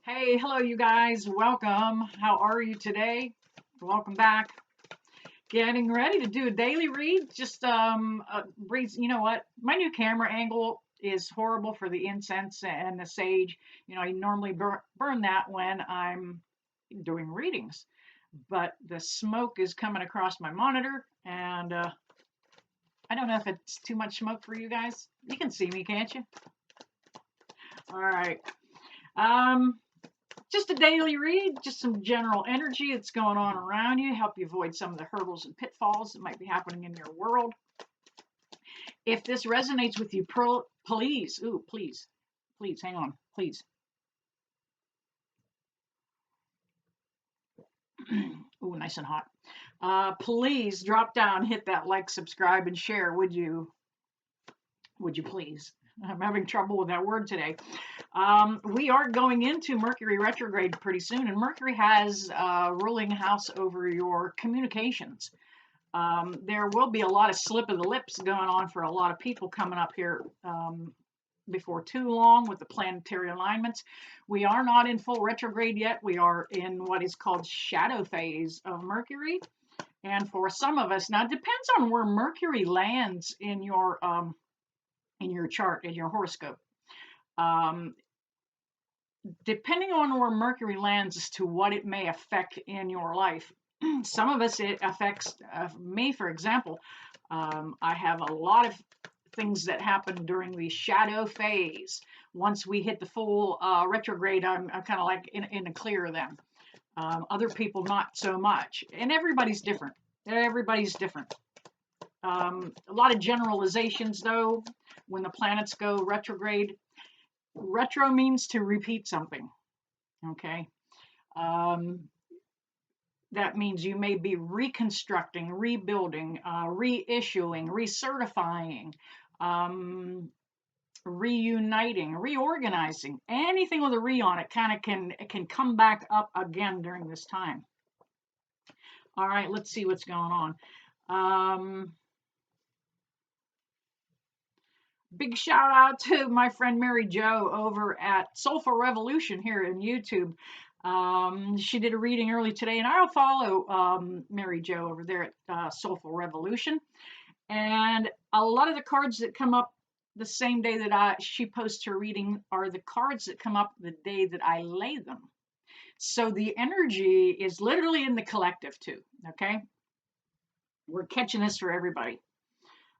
Hey, hello, you guys. Welcome. How are you today? Welcome back. Getting ready to do a daily read. You know what? My new camera angle is horrible for the incense and the sage. I normally burn that when I'm doing readings, but the smoke is coming across my monitor, and I don't know if it's too much smoke for you guys. You can see me, can't you? All right. Um, just a daily read, just some general energy that's going on around you, help you avoid some of the hurdles and pitfalls that might be happening in your world. If this resonates with you, please, hang on, please. Ooh, nice and hot. Please drop down, hit that like, subscribe, and share. Would you? Would you please? I'm having trouble with that word today. We are going into Mercury retrograde pretty soon, and Mercury has ruling house over your communications. There will be a lot of slip of the lips going on for a lot of people coming up here before too long with the planetary alignments. We are not in full retrograde yet. We are in what is called shadow phase of Mercury. And for some of us, now it depends on where Mercury lands in your chart, in your horoscope. Depending on where Mercury lands as to what it may affect in your life. Some of us, it affects me, for example. I have a lot of things that happen during the shadow phase. Once we hit the full retrograde, I'm kind of like in the clear then. Other people, not so much. And everybody's different. Everybody's different. A lot of generalizations, though, when the planets go retrograde. Retro means to repeat something, okay? That means you may be reconstructing, rebuilding, reissuing, recertifying, reuniting, reorganizing. Anything with a re on it kind of can come back up again during this time. All right, let's see what's going on. Big shout out to my friend Mary Jo over at Soulful Revolution here in YouTube. She did a reading early today, and I'll follow Mary Jo over there at Soulful Revolution. And a lot of the cards that come up the same day that she posts her reading are the cards that come up the day that I lay them. So the energy is literally in the collective too. Okay, we're catching this for everybody.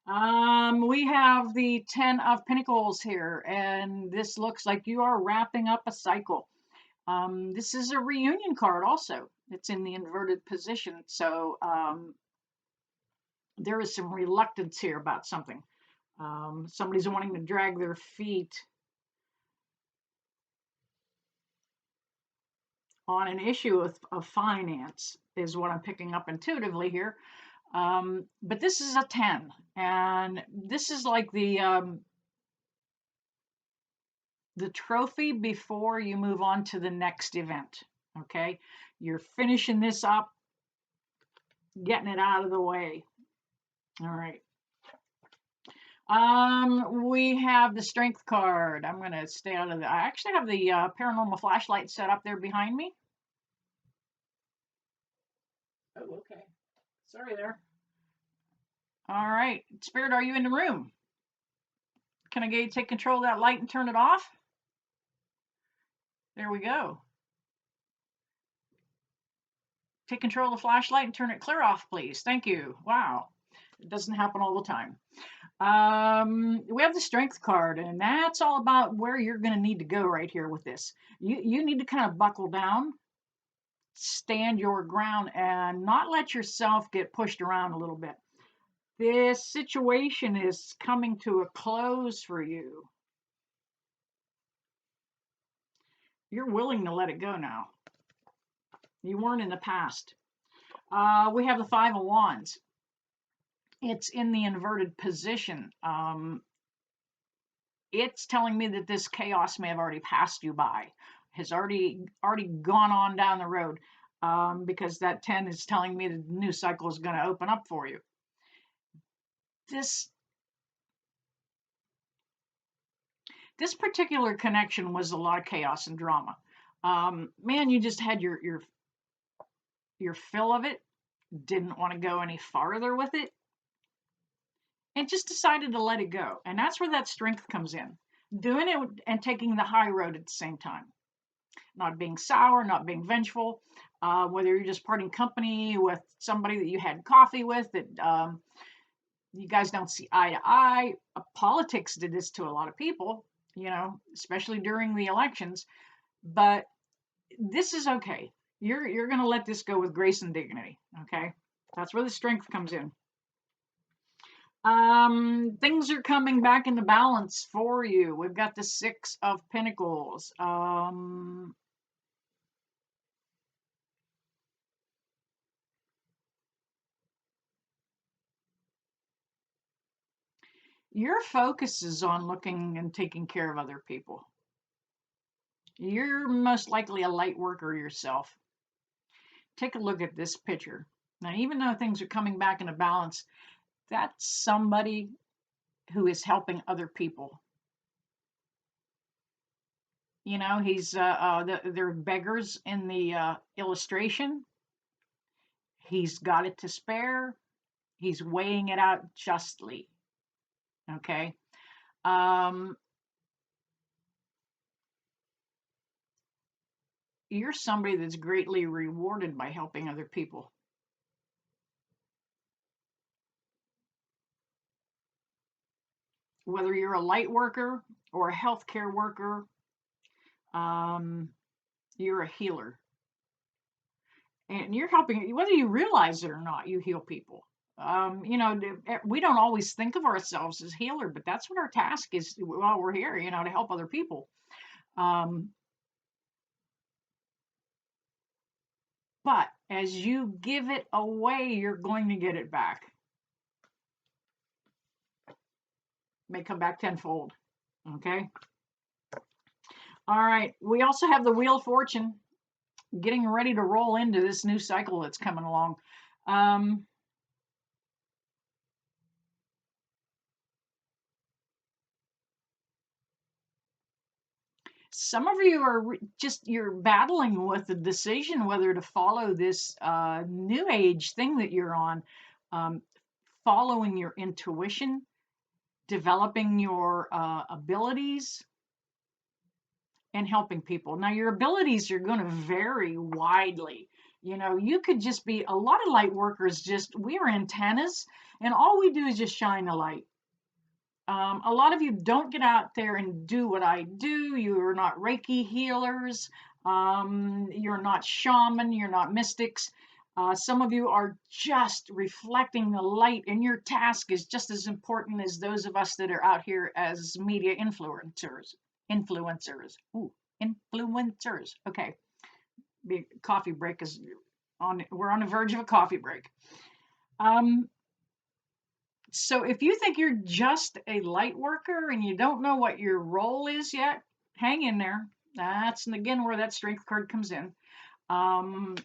We have the 10 of Pentacles here, and this looks like you are wrapping up a cycle. This is a reunion card also. It's in the inverted position, so there is some reluctance here about something. Somebody's wanting to drag their feet on an issue of finance, is what I'm picking up intuitively here. But this is a 10, and this is like the trophy before you move on to the next event. Okay, you're finishing this up, getting it out of the way. All right. We have the strength card. I'm going to stay out of the. I actually have the paranormal flashlight set up there behind me. Oh, okay. Sorry there. All right. Spirit, are you in the room? Can I get you to take control of that light and turn it off? There we go. Take control of the flashlight and turn it clear off, please. Thank you. Wow. It doesn't happen all the time. We have the strength card, and that's all about where you're going to need to go right here with this. You need to kind of buckle down, stand your ground, and not let yourself get pushed around a little bit. This situation is coming to a close for you. You're willing to let it go now. You weren't in the past. We have the Five of Wands. It's in the inverted position. It's telling me that this chaos may have already passed you by, has already gone on down the road, because that 10 is telling me the new cycle is going to open up for you. This particular connection was a lot of chaos and drama. Man, you just had your fill of it, didn't want to go any farther with it, and just decided to let it go. And that's where that strength comes in. Doing it and taking the high road at the same time. Not being sour, not being vengeful, whether you're just parting company with somebody that you had coffee with that you guys don't see eye to eye. Politics did this to a lot of people, especially during the elections. But this is okay. You're going to let this go with grace and dignity. Okay, that's where the strength comes in. Things are coming back into balance for you. We've got the Six of Pentacles. Your focus is on looking and taking care of other people. You're most likely a light worker yourself. Take a look at this picture. Now, even though things are coming back into balance, that's somebody who is helping other people. They're beggars in the illustration. He's got it to spare. He's weighing it out justly. Okay. You're somebody that's greatly rewarded by helping other people. Whether you're a light worker or a healthcare worker, you're a healer. And you're helping, whether you realize it or not, you heal people. We don't always think of ourselves as healer, but that's what our task is while we're here, to help other people. But as you give it away, you're going to get it back. May come back tenfold. Okay. All right. We also have the Wheel of Fortune getting ready to roll into this new cycle that's coming along. Some of you are you're battling with the decision whether to follow this new age thing that you're on, following your intuition, developing your abilities, and helping people. Now, your abilities are going to vary widely. You could just be a lot of light workers, we're antennas, and all we do is just shine the light. A lot of you don't get out there and do what I do. You're not Reiki healers. You're not shaman. You're not mystics. Some of you are just reflecting the light, and your task is just as important as those of us that are out here as media influencers. Ooh, influencers. Okay. Big coffee break is on. We're on the verge of a coffee break. So if you think you're just a light worker and you don't know what your role is yet, hang in there. That's again where that strength card comes in. And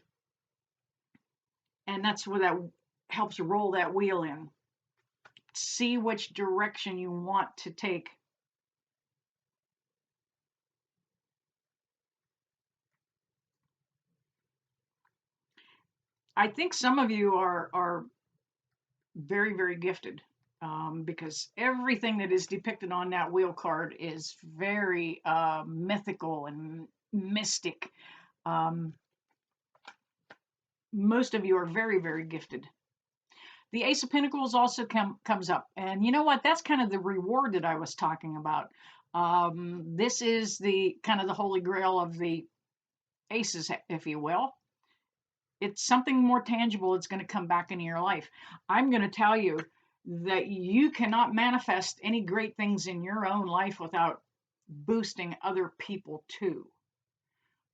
that's where that helps roll that wheel in. See which direction you want to take. I think some of you are very, very gifted, because everything that is depicted on that wheel card is very mythical and mystic. Most of you are very, very gifted. The Ace of Pentacles also comes up. And you know what? That's kind of the reward that I was talking about. This is the kind of the holy grail of the aces, if you will. It's something more tangible that's going to come back into your life. I'm going to tell you that you cannot manifest any great things in your own life without boosting other people too.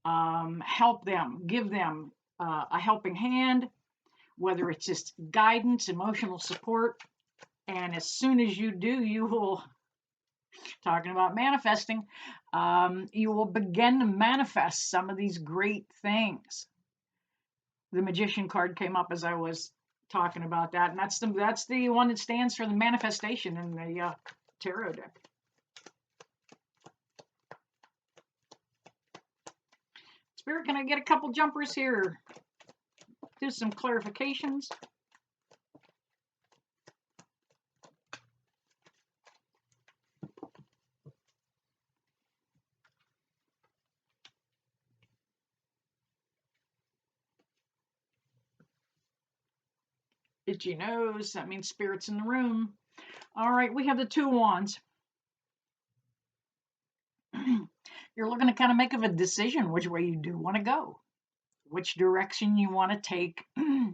Help them, give them a helping hand, whether it's just guidance, emotional support. And as soon as you do, you will, talking about manifesting, you will begin to manifest some of these great things. The Magician card came up as I was talking about that, and that's the one that stands for the manifestation in the tarot deck. Spirit, can I get a couple jumpers here? Do some clarifications. Itchy nose, that means Spirit's in the room. All right, we have the 2 wands. You're looking to kind of make of a decision which way you do want to go, which direction you want to take. I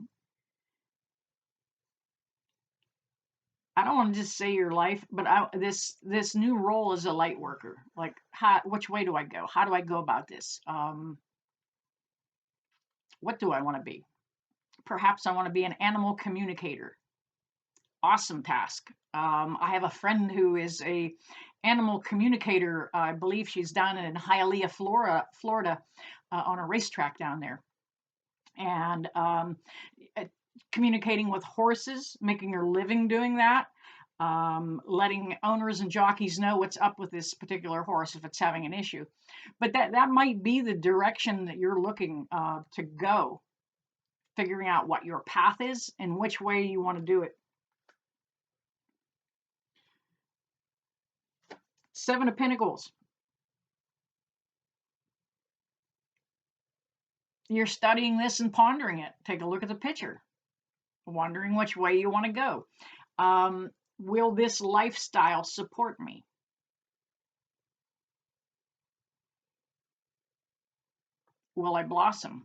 don't want to just say your life, but this new role as a light worker, like which way do I go? How do I go about this? What do I want to be? Perhaps I want to be an animal communicator. Awesome task. I have a friend who is a animal communicator. I believe she's down in Hialeah, Florida, on a racetrack down there, and communicating with horses, making her living doing that. Letting owners and jockeys know what's up with this particular horse if it's having an issue. But that might be the direction that you're looking to go, figuring out what your path is and which way you want to do it. 7 of Pentacles. You're studying this and pondering it. Take a look at the picture, wondering which way you want to go. Will this lifestyle support me? Will I blossom?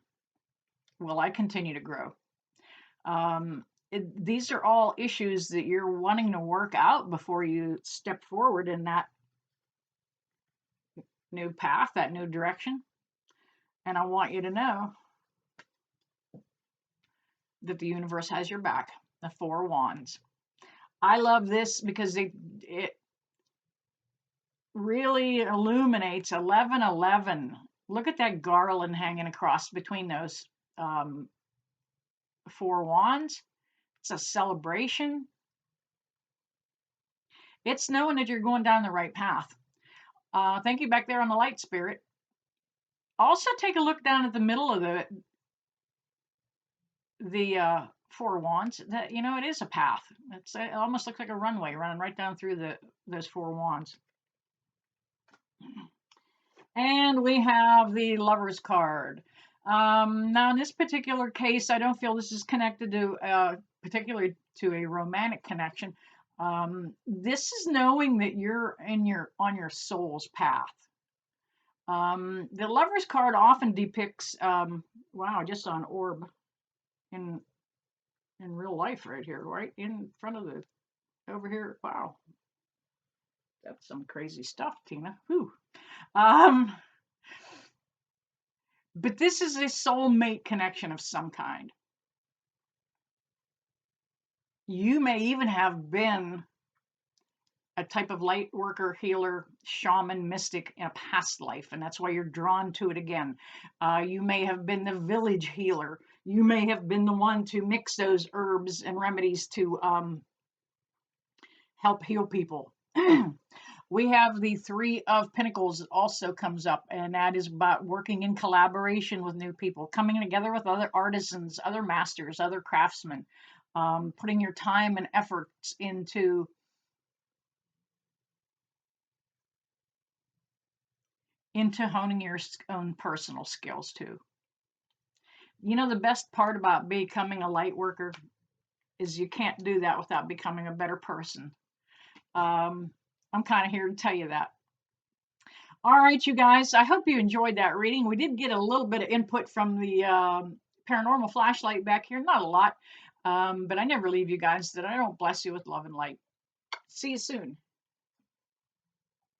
Will I continue to grow? These are all issues that you're wanting to work out before you step forward in that new path, that new direction. And I want you to know that the universe has your back. The 4 wands. I love this because it really illuminates 1111. Look at that garland hanging across between those 4 wands. It's a celebration. It's knowing that you're going down the right path. Thank you back there on the light, Spirit. Also take a look down at the middle of the 4 wands. That, you know, it is a path. It almost looks like a runway running right down through those 4 wands. And we have the Lover's card. Now, in this particular case, I don't feel this is connected to particularly to a romantic connection. This is knowing that you're on your soul's path. The Lover's card often depicts, wow, just on orb in real life right here, right in front of the, over here. Wow, that's some crazy stuff, Tina. Whew. But this is a soulmate connection of some kind. You may even have been a type of light worker, healer, shaman, mystic in a past life, and that's why you're drawn to it again. You may have been the village healer. You may have been the one to mix those herbs and remedies to help heal people. We have the 3 of Pentacles that also comes up, and that is about working in collaboration with new people, coming together with other artisans, other masters, other craftsmen, putting your time and efforts into honing your own personal skills too. You know, the best part about becoming a light worker is you can't do that without becoming a better person. I'm kind of here to tell you that. All right, you guys, I hope you enjoyed that reading. We did get a little bit of input from the paranormal flashlight back here, not a lot, but I never leave you guys that I don't bless you with love and light. See you soon.